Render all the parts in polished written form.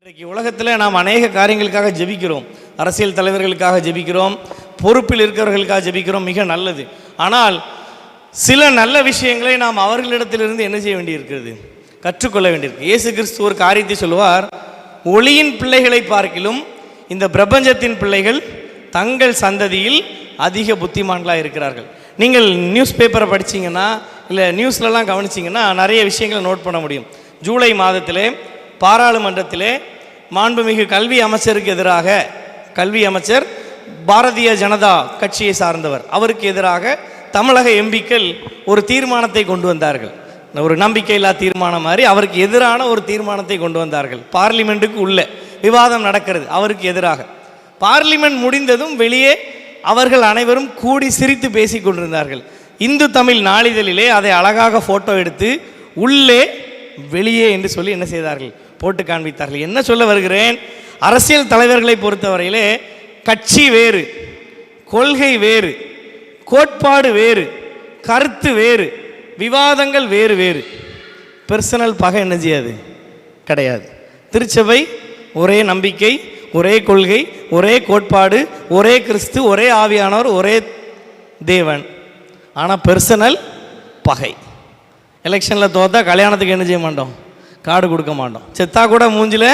இன்றைக்கு உலகத்தில் நாம் அநேக காரியங்களுக்காக ஜெபிக்கிறோம். அரசியல் தலைவர்களுக்காக ஜெபிக்கிறோம், பொறுப்பில் இருக்கிறவர்களுக்காக ஜெபிக்கிறோம், மிக நல்லது. ஆனால் சில நல்ல விஷயங்களை நாம் அவர்களிடத்திலிருந்து என்ன செய்ய வேண்டியிருக்கிறது? கற்றுக்கொள்ள வேண்டியிருக்கு. இயேசு கிறிஸ்து ஒரு காரியத்தை சொல்லுவார், ஒளியின் பிள்ளைகளை பார்க்கிலும் இந்த பிரபஞ்சத்தின் பிள்ளைகள் தங்கள் சந்ததியில் அதிக புத்திமான்களாக இருக்கிறார்கள். நீங்கள் நியூஸ் பேப்பரை படித்தீங்கன்னா, இல்லை நியூஸ்லலாம் கவனிச்சிங்கன்னா நிறைய விஷயங்களை நோட் பண்ண முடியும். ஜூலை மாதத்திலே பாராளுமன்றத்திலே மாண்புமிகு கல்வி அமைச்சருக்கு எதிராக, கல்வி அமைச்சர் பாரதிய ஜனதா கட்சியை சார்ந்தவர், அவருக்கு எதிராக தமிழக எம்பிக்கள் ஒரு தீர்மானத்தை கொண்டு வந்தார்கள். ஒரு நம்பிக்கையில்லா தீர்மானம் மாதிரி அவருக்கு எதிரான ஒரு தீர்மானத்தை கொண்டு வந்தார்கள். பார்லிமெண்ட்டுக்கு உள்ள விவாதம் நடக்கிறது அவருக்கு எதிராக. பார்லிமெண்ட் முடிந்ததும் வெளியே அவர்கள் அனைவரும் கூடி சிரித்து பேசி கொண்டிருந்தார்கள். இந்து தமிழ் நாளிதழிலே அதை அழகாக ஃபோட்டோ எடுத்து உள்ளே வெளியே என்று சொல்லி என்ன செய்தார்கள்? போட்டு காண்பித்தார்கள். என்ன சொல்ல வருகிறேன்? அரசியல் தலைவர்களை பொறுத்தவரையிலே கட்சி வேறு, கொள்கை வேறு, கோட்பாடு வேறு, கருத்து வேறு, விவாதங்கள் வேறு வேறு. பர்சனல் பகை என்ன செய்யாது? கிடையாது. திருச்சபை ஒரே நம்பிக்கை, ஒரே கொள்கை, ஒரே கோட்பாடு, ஒரே கிறிஸ்து, ஒரே ஆவியானவர், ஒரே தேவன். ஆனால் பர்சனல் பகை. எலெக்ஷனில் தோற்றா கல்யாணத்துக்கு என்ன செய்ய மாட்டோம்? கார்டு கொடுக்க மாட்டோம். செத்தா கூட மூஞ்சில்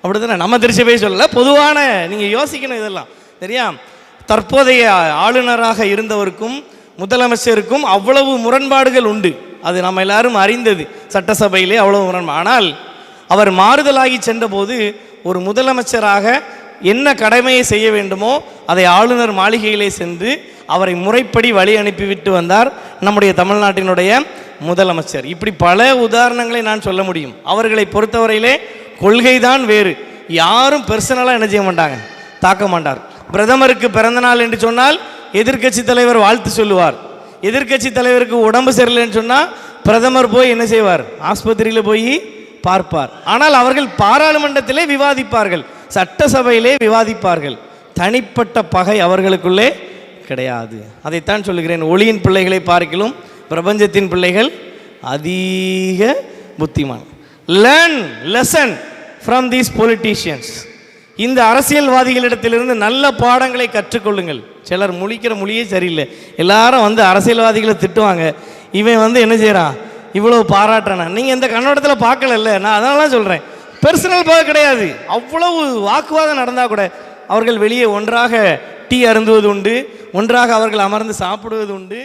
அப்படி தானே. நம்ம திருச்சபை சொல்லலை, பொதுவான நீங்கள் யோசிக்கணும் இதெல்லாம் சரியா. தற்போதைய ஆளுநராக இருந்தவருக்கும் முதலமைச்சருக்கும் அவ்வளவு முரண்பாடுகள் உண்டு, அது நம்ம எல்லாரும் அறிந்தது. சட்டசபையிலே அவ்வளவு முரண்பாடு. ஆனால் அவர் மாறுதலாகி சென்றபோது ஒரு முதலமைச்சராக என்ன கடமையை செய்ய வேண்டுமோ அதை ஆளுநர் மாளிகையிலே சென்று அவரை முறைப்படி வழி அனுப்பிவிட்டு வந்தார் நம்முடைய தமிழ்நாட்டினுடைய முதலமைச்சர். இப்படி பல உதாரணங்களை நான் சொல்ல முடியும். அவர்களை பொறுத்தவரையிலே கொள்கை தான் வேறு. யாரும் பர்சனலாக என்ன செய்ய மாட்டாங்க, தாக்க மாட்டார். பிரதமருக்கு பிறந்த நாள் என்று சொன்னால் எதிர்க்கட்சி தலைவர் வாழ்த்து சொல்லுவார். எதிர்க்கட்சி தலைவருக்கு உடம்பு சரியில்லைன்னு சொன்னால் பிரதமர் போய் என்ன செய்வார்? ஆஸ்பத்திரியில் போய் பார்ப்பார். ஆனால் அவர்கள் பாராளுமன்றத்திலே விவாதிப்பார்கள், சட்டசபையிலே விவாதிப்பார்கள். தனிப்பட்ட பகை அவர்களுக்குள்ளே கிடையாது. அதைத்தான் சொல்லுகிறேன், ஒளியின் பிள்ளைகளை பார்க்கிலும் பிரபஞ்சத்தின் பிள்ளைகள் அதிக புத்திமான். Learn lesson from these politicians. இந்த அரசியல்வாதிகளிடத்திலிருந்து நல்ல பாடங்களை கற்றுக்கொள்ளுங்கள். சிலர் முழிக்கிற மொழியே சரியில்லை. எல்லாரும் வந்து அரசியல்வாதிகளை திட்டுவாங்க. இவன் என்ன செய்கிறான், இவ்வளோ பாராட்டுறானா? நீங்கள் இந்த கண்ணோட்டத்தில் பார்க்கல. நான் அதனால சொல்கிறேன், பர்சனல் பார்க்க கிடையாது. அவ்வளவு வாக்குவாதம் நடந்தால் கூட அவர்கள் வெளியே ஒன்றாக டீ அருந்துவது உண்டு, ஒன்றாக அவர்கள் அமர்ந்து சாப்பிடுவது உண்டு.